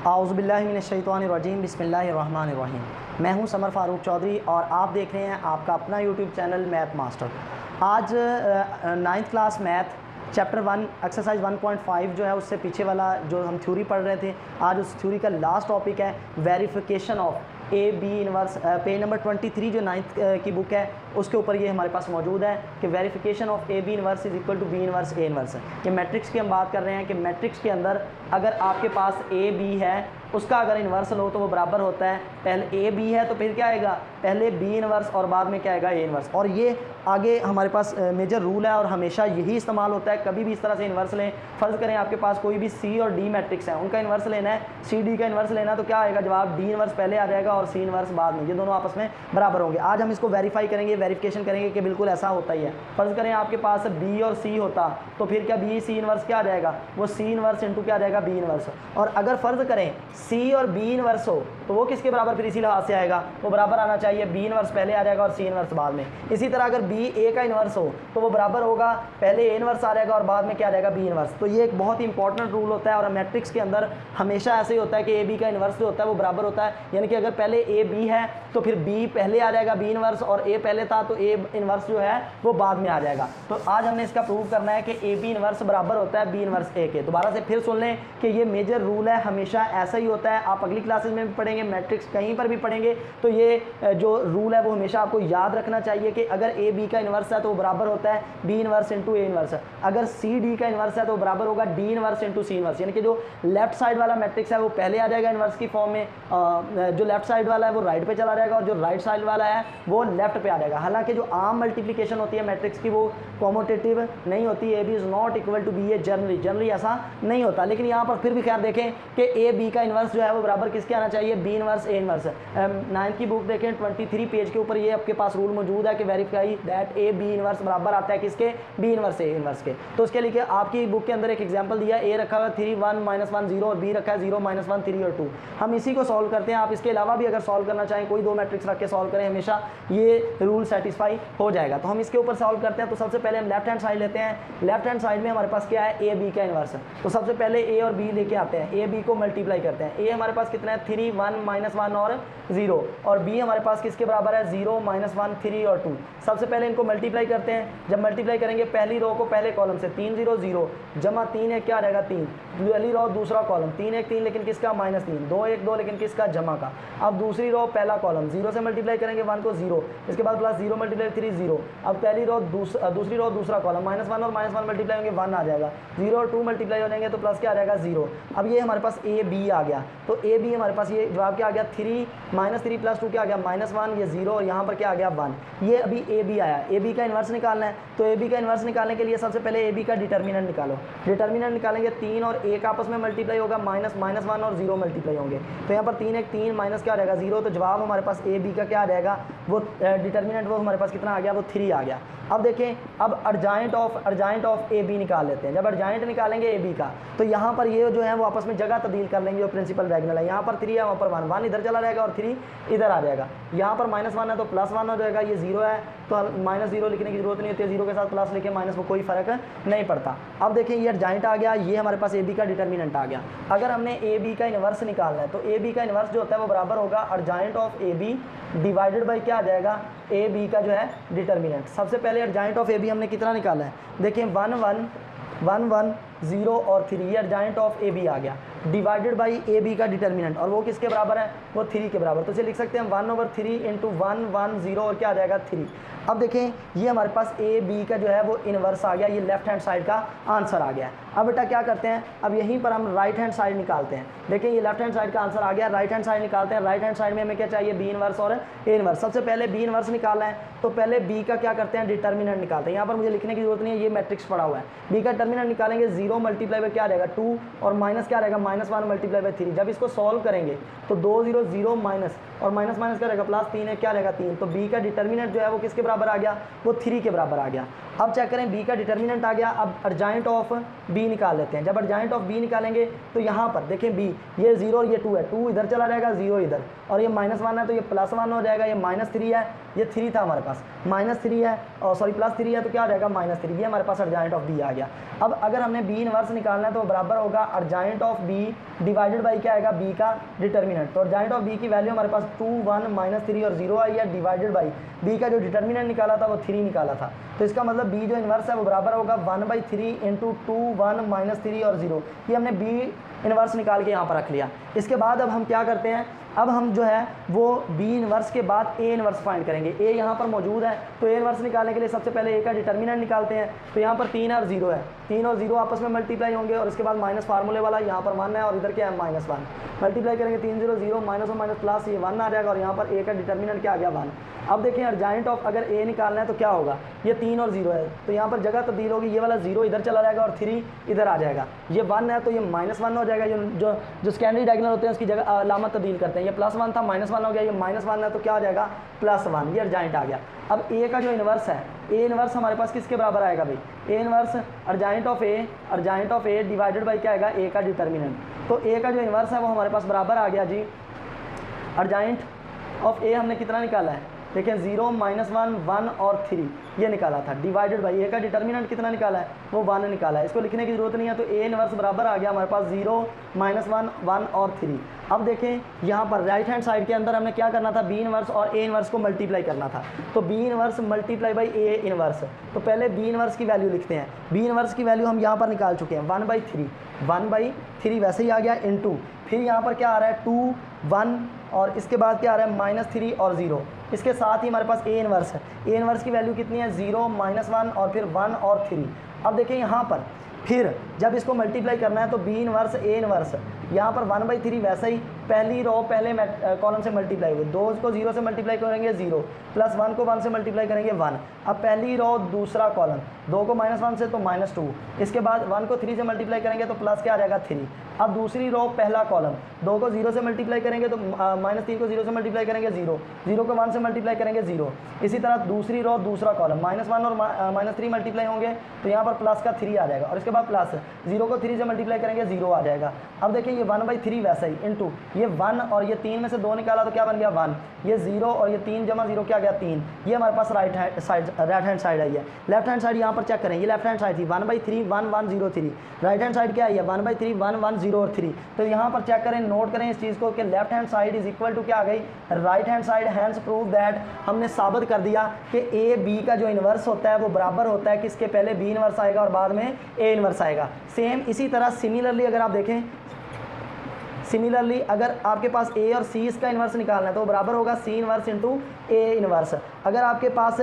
आऊज़ुबिल्लाहिमिनश्शैतानिर्रजीम बिस्मिल्लाहिर्रहमानिर्रहीम। मैं हूं समर फ़ारूक चौधरी और आप देख रहे हैं आपका अपना यूट्यूब चैनल मैथ मास्टर। आज 9th class math chapter 1 exercise 1.5 जो है उससे पीछे वाला जो हम थ्योरी पढ़ रहे थे, आज उस थ्योरी का लास्ट टॉपिक है verification of A B inverse. Page number 23 जो 9th की बुक है उसके ऊपर ये हमारे पास मौजूद है कि verification of A B inverse is equal to B inverse A inverse. ये मैट्रिक्स की हम बात कर रहे हैं कि मैट्रिक्स के अंदर अगर आपके पास ए बी है उसका अगर इन्वर्स लो तो वो बराबर होता है, पहले ए बी है तो फिर क्या आएगा, पहले बी इनवर्स और बाद में क्या आएगा ए इनवर्स। और ये आगे हमारे पास मेजर रूल है और हमेशा यही इस्तेमाल होता है। कभी भी इस तरह से इन्वर्स लें, फ़र्ज़ करें आपके पास कोई भी सी और डी मैट्रिक्स है, उनका इन्वर्स लेना है, सी डी का इन्वर्स लेना है तो क्या आएगा जवाब, डी इन्वर्स पहले आ जाएगा और सी इन्वर्स बाद में, ये दोनों आपस में बराबर होंगे। आज हम इसको वेरीफाई करेंगे, वेरिफिकेशन करेंगे कि बिल्कुल ऐसा होता ही है। फ़र्ज़ करें आपके पास बी और सी होता तो फिर क्या बी सी इन्वर्स क्या आ जाएगा, वो सी इन्वर्स इंटू क्या आ जाएगा, बी इन्वर्स। और अगर फ़र्ज़ करें सी और बी इन्वर्स हो तो वो किसके बराबर फिर इसी लिहाज से आएगा, वो बराबर आना चाहिए, बी इन्वर्स पहले आ जाएगा और सी इन्वर्स बाद में। इसी तरह अगर बी ए का इन्वर्स हो तो वो बराबर होगा, पहले ए इन्वर्स आ जाएगा और बाद में क्या आ जाएगा, बी इन्वर्स। तो ये एक बहुत ही इंपॉर्टेंट रूल होता है और मैट्रिक्स के अंदर हमेशा ऐसे ही होता है कि ए बी का इन्वर्स जो होता है वो बराबर होता है। यानी कि अगर पहले ए बी है तो फिर बी पहले आ जाएगा बी इन्वर्स, और ए पहले था तो ए इन्वर्स जो है वो बाद में आ जाएगा। तो आज हमने इसका प्रूव करना है कि ए बी इन्वर्स बराबर होता है बी इन्वर्स ए के। दोबारा से फिर सुन लें कि ये मेजर रूल है, हमेशा ऐसा ही होता है। आप अगली क्लासेस में भी पढ़ेंगे, मैट्रिक्स कहीं पर भी पढ़ेंगे तो ये जो रूल है वो हमेशा आपको याद रखना चाहिए कि अगर ए बी का इन्वर्स है तो वो बराबर होता है B inverse into A inverse. अगर सी डी का इन्वर्स है तो बराबर होगा D inverse into C inverse. यानी कि जो लेफ्ट साइड वाला मैट्रिक्स है वो पहले आ जाएगा इन्वर्स की फॉर्म में, जो लेफ्ट साइड वाला है वो राइट पे चला जाएगा और जो राइट साइड वाला है वो लेफ्ट पे आ जाएगा। हालांकि जो आम मल्टीप्लिकेशन होती है मैट्रिक्स की वो कॉमोटेटिव नहीं होती, A B is not equal to B A, generally ऐसा नहीं होता। लेकिन यहाँ पर फिर भी खैर देखें कि ए बी का इन्वर्स जो है वो बराबर किसके आना चाहिए, B inverse A inverse. 9th की बुक देखें 23 पेज के ऊपर ये आपके पास रूल मौजूद है कि verify that A B inverse बराबर आता है किसके, बी इन्वर्स ए इन्वर्स के। तो उसके लिए आपकी बुक के अंदर एक एग्जांपल दिया, ए रखा हुआ 3 1 -1 0 और बी रखा है 0 -1 3 और 2। हम इसी को सॉल्व करते हैं। आप इसके अलावा भी अगर सॉल्व करना चाहें कोई दो मैट्रिक्स रख के सॉल्व करें, हमेशा ये रूल सेटिस्फाई हो जाएगा। तो हम इसके ऊपर सॉल्व करते हैं। तो सबसे पहले हम लेफ्ट हैंड साइड लेते हैं। लेफ्ट हैंड साइड में हमारे पास क्या है, ए बी का इन्वर्स। तो सबसे पहले ए और बी लेके आते हैं, ए बी को मल्टीप्लाई करते हैं। ए हमारे पास कितना है 3 1 -1 और 0, और बी हमारे पास किसके बराबर है 0 -1 3 और 2। सबसे पहले इनको मल्टीप्लाई करते हैं। जब मल्टीप्लाई करेंगे पहली रो को पहले कॉलम से 3 0 0 जमा 3 1 क्या रहेगा 3, पहली रो दूसरा कॉलम 3 1 3 लेकिन किसका -3, 2 1 2 लेकिन किसका जमा का। अब दूसरी रो पहला कॉलम 0 से मल्टीप्लाई करेंगे 1 को 0, इसके बाद प्लस 0 मल्टीप्लाई 3 0। अब पहली रो दूसरी रो दूसरा कॉलम -1 और -1 मल्टीप्लाई होंगे 1 आ जाएगा, 0 और 2 मल्टीप्लाई हो जाएंगे तो प्लस क्या आ जाएगा 0। अब ये हमारे पास ए बी आ गया। तो ए बी हमारे पास ये जवाब क्या आ गया 3 -3 + 2 क्या आ गया -1, ये 0 और यहाँ पर क्या आ गया 1। ये अभी ए बी आया। ए बी का इन्वर्स निकालना है तो ए बी का इन्वर्स निकालने के लिए सबसे पहले ए बी का डिटर्मिनेंट निकालो। डिटर्मिनेंट निकालेंगे 3 और 1 आपस में मल्टीप्लाई होगा, -1 और 0 मल्टीप्लाई होंगे तो यहाँ पर 3 1 3 माइनस क्या आ जाएगा 0। तो जवाब हमारे पास ए बी का क्या आ जाएगा, वो डिटर्मिनेंट वो हमारे पास कितना आ गया, वो 3 आ गया। अब देखें, अब अर्जाइंट ऑफ ए बी निकाल लेते हैं। जब अर्जाइंट निकालेंगे ए बी का तो यहाँ पर ये जो है वो आपस में जगह तब्दील कर लेंगे। जो प्रिंसिपल डायगोनल है यहाँ पर 3 है, वहाँ पर 1 इधर चला जाएगा और 3 इधर आ जाएगा। यहाँ पर -1 है तो +1 हो जाएगा, ये 0 है तो -0 लिखने की जरूरत नहीं होती है, 0 के साथ प्लस लिखे माइनस वो कोई फ़र्क नहीं पड़ता। अब देखें ये अर्जाइंट आ गया, ये हमारे पास ए बी का डिटर्मिनेंट आ गया। अगर हमने ए बी का इन्वर्स निकालना है तो ए बी का इन्वर्स जो होता है वो बराबर होगा argument of A B divided by क्या आ जाएगा, ए बी का जो है डिटर्मिनेंट। सबसे पहले अर्जाइंट ऑफ ए बी हमने कितना निकाला है, देखिए 1 1 1 1 0 और 3, ये अर्जाइंट ऑफ ए बी आ गया डिवाइडेड बाई ए बी का डिटर्मिनेंट, और वो किसके बराबर है, वो 3 के बराबर। तो इसे लिख सकते हैं 1/3 × 1 1 0 और क्या आ जाएगा 3। अब देखें ये हमारे पास ए बी का जो है वो इन्वर्स आ गया, ये लेफ्ट हैंड साइड का आंसर आ गया। अब बेटा क्या करते हैं, अब यहीं पर हम राइट हैंड साइड निकालते हैं। देखिए ये लेफ्ट हैंड साइड का आंसर आ गया, राइट हैंड साइड निकालते हैं। राइट हैंड साइड में हमें क्या चाहिए, बी इन्वर्स और ए इन्वर्स। सबसे पहले बी इन्वर्स निकालना है तो पहले बी का क्या करते हैं, डिटर्मिनेंट निकालते हैं। यहाँ पर मुझे लिखने की जरूरत नहीं है, ये मैट्रिक्स पड़ा हुआ है। बी का डिटर्मिनेंट निकालेंगे, 0 मल्टीप्लाई बाई क्या रहेगा 2 और माइनस क्या रहेगा -1 मल्टीप्लाई बाई 3। जब इसको सॉल्व करेंगे तो 2 0 0 माइनस और माइनस क्या रहेगा +3 है, क्या रहेगा 3। तो बी का डिटर्मिनेंट जो है वो किसके बराबर आ गया, वो 3 के बराबर आ गया। अब चेक करें बी का डिटर्मिनेंट आ गया। अब अर्जाइंट ऑफ बी निकाल लेते हैं। जब अर्जाइंट ऑफ बी निकालेंगे तो यहाँ पर देखें बी ये 0 और ये 2 है, 2 इधर चला जाएगा 0 इधर, और ये -1 है तो ये +1 हो जाएगा। ये -3 है, ये 3 था हमारे पास, -3 है और सॉरी +3 है तो क्या आ जाएगा -3। ये हमारे पास अर्जाइंट ऑफ बी आ गया। अब अगर हमने बी इनवर्स निकालना है तो बराबर होगा argument of B B divided by क्या आएगा, बी का डिटर्मिनेंट। तो अर्जेंट ऑफ बी की वैल्यू हमारे पास 2 1 -3 और 0 आई है, डिवाइडेड बाई बी का जो डिटर्मिनेंट निकाला था वो 3 निकाला था। तो इसका मतलब बी जो इन्वर्स है वो बराबर होगा 1/3 इंटू 2 1 -3 और 0। ये हमने बी इन्वर्स निकाल के यहाँ पर रख लिया। इसके बाद अब हम क्या करते हैं, अब हम जो है वो बी इन्वर्स के बाद ए इन्वर्स फाइंड करेंगे। ए यहाँ पर मौजूद है, तो ए इन्वर्स निकालने के लिए सबसे पहले ए का डिटर्मिनेंट निकालते हैं। तो यहाँ पर 3 और 0 है, 3 और 0 आपस में मल्टीप्लाई होंगे और इसके बाद माइनस फार्मूले वाला यहाँ पर 1 है और इधर क्या है -1। मल्टीप्लाई करेंगे 3 0 0 माइनस और माइनस प्लस, ये 1 आ जाएगा और यहाँ पर ए का डिटर्मिनेंट क्या आ गया 1। अब देखें अर्जेंट ऑफ अगर ए निकालना है तो क्या होगा, ये 3 और 0 है तो यहाँ पर जगह तब्दील होगी, ये वाला 0 इधर चला जाएगा और 3 इधर आ जाएगा। ये 1 है तो ये -1 हो जाएगा, जो सेकेंडरी डायगोनल होते हैं उसकी जगह अलामत तब्दील करते हैं। ये +1 था -1 हो गया, ये -1 है तो क्या हो जाएगा +1, ये अर्जेंट आ गया। अब ए का जो इन्वर्स है, ए इन्वर्स हमारे पास किसके बराबर आएगा भाई, A inverse argument of A divided by क्या आएगा, ए का डिटर्मिनेंट। तो ए का जो इन्वर्स है वो हमारे पास बराबर आ गया जी, अर्जेंट ऑफ ए हमने कितना निकाला है, देखिए 0 -1 1 और 3 ये निकाला था, डिवाइडेड बाई ए का डिटर्मिनेंट कितना निकाला है, वो 1 निकाला है। इसको लिखने की जरूरत नहीं है, तो ए इन्वर्स बराबर आ गया हमारे पास 0 -1 1 और 3। अब देखें यहाँ पर राइट हैंड साइड के अंदर हमने क्या करना था, बी इन्वर्स और ए इन्वर्स को मल्टीप्लाई करना था। तो B inverse multiply by A inverse, तो पहले बी इन्वर्स की वैल्यू लिखते हैं। बी इन्वर्स की वैल्यू हम यहाँ पर निकाल चुके हैं 1/3 वैसे ही आ गया इंटू, फिर यहाँ पर क्या आ रहा है 2 1 और इसके बाद क्या आ रहा है -3 और 0। इसके साथ ही हमारे पास ए इन्वर्स है, ए इन्वर्स की वैल्यू कितनी है 0 -1 और फिर 1 और 3। अब देखिए यहाँ पर फिर जब इसको मल्टीप्लाई करना है तो बी इन्वर्स ए इन्वर्स, यहाँ पर 1/3 वैसे ही पहली रो पहले कॉलम से मल्टीप्लाई हुई, 2 को 0 से मल्टीप्लाई करेंगे 0, +1 को 1 से मल्टीप्लाई करेंगे 1। अब पहली रो दूसरा कॉलम, 2 को -1 से तो -2, इसके बाद 1 को 3 से मल्टीप्लाई करेंगे तो प्लस क्या आ जाएगा 3। अब दूसरी रो पहला कॉलम, 2 को 0 से मल्टीप्लाई करेंगे तो -3 को 0 से मल्टीप्लाई करेंगे 0, 0 को 1 से मल्टीप्लाई करेंगे 0। इसी तरह दूसरी रो दूसरा कॉलम, -1 और -3 मल्टीप्लाई होंगे तो यहाँ पर प्लस का 3 आ जाएगा और इसके बाद प्लस 0 को 3 से मल्टीप्लाई करेंगे 0 आ जाएगा। अब देखिए ये 1/3 वैसा ही इंटू ये 1 और ये 3 में से 2 निकाला तो क्या बन गया 1, ये 0 और ये 3 जमा 0 क्या गया 3। ये हमारे पास राइट हैंड साइड आई है। लेफ्ट हैंड साइड यहाँ पर चेक करें, ये लेफ्ट हैंड साइड थी 1/3 1 1 0 3, राइट हैंड साइड क्या है 1/3 1 1 0 और 3। तो यहाँ पर चेक करें, नोट करें इस चीज़ को कि left hand side is equal to क्या आ गई, right hand side. Hence prove that हमने साबित कर दिया कि ए बी का जो इन्वर्स होता है वो बराबर होता है किसके, पहले बी इन्वर्स आएगा और बाद में ए इन्वर्स आएगा। सेम इसी तरह सिमिलरली अगर आप देखें, सिमिलरली अगर आपके पास ए और सी इसका इन्वर्स निकालना है तो बराबर होगा सी इन्वर्स इंटू ए इन्वर्स। अगर आपके पास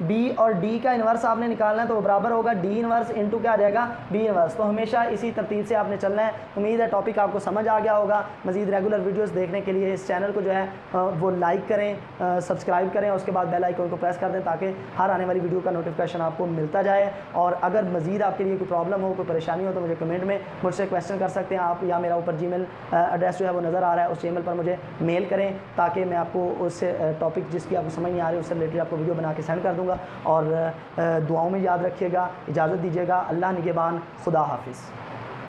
बी और डी का इन्वर्स आपने निकालना है तो बराबर होगा डी इन्वर्स इंटू क्या आ जाएगा, बी इन्वर्स। तो हमेशा इसी तरतीब से आपने चलना है। उम्मीद है टॉपिक आपको समझ आ गया होगा। मज़ीद रेगुलर वीडियोस देखने के लिए इस चैनल को जो है वो लाइक करें, सब्सक्राइब करें और उसके बाद बेल आइकन को प्रेस कर दें ताकि हर आने वाली वीडियो का नोटिफिकेशन आपको मिलता जाए। और अगर मज़ीद आपके लिए कोई प्रॉब्लम हो, कोई परेशानी हो तो मुझे कमेंट में मुझसे क्वेश्चन कर सकते हैं आप, या मेरा ऊपर जीमेल एड्रेस जो है वो नज़र आ रहा है, उस ईमेल पर मुझे मेल करें ताकि मैं आपको उससे टॉपिक जिसकी आपको समझ नहीं आ रही उससे रिलेटेड आपको वीडियो बना के सेंड कर दूँगा। और दुआओं में याद रखिएगा। इजाज़त दीजिएगा। अल्लाह निगहबान। खुदा हाफिज़।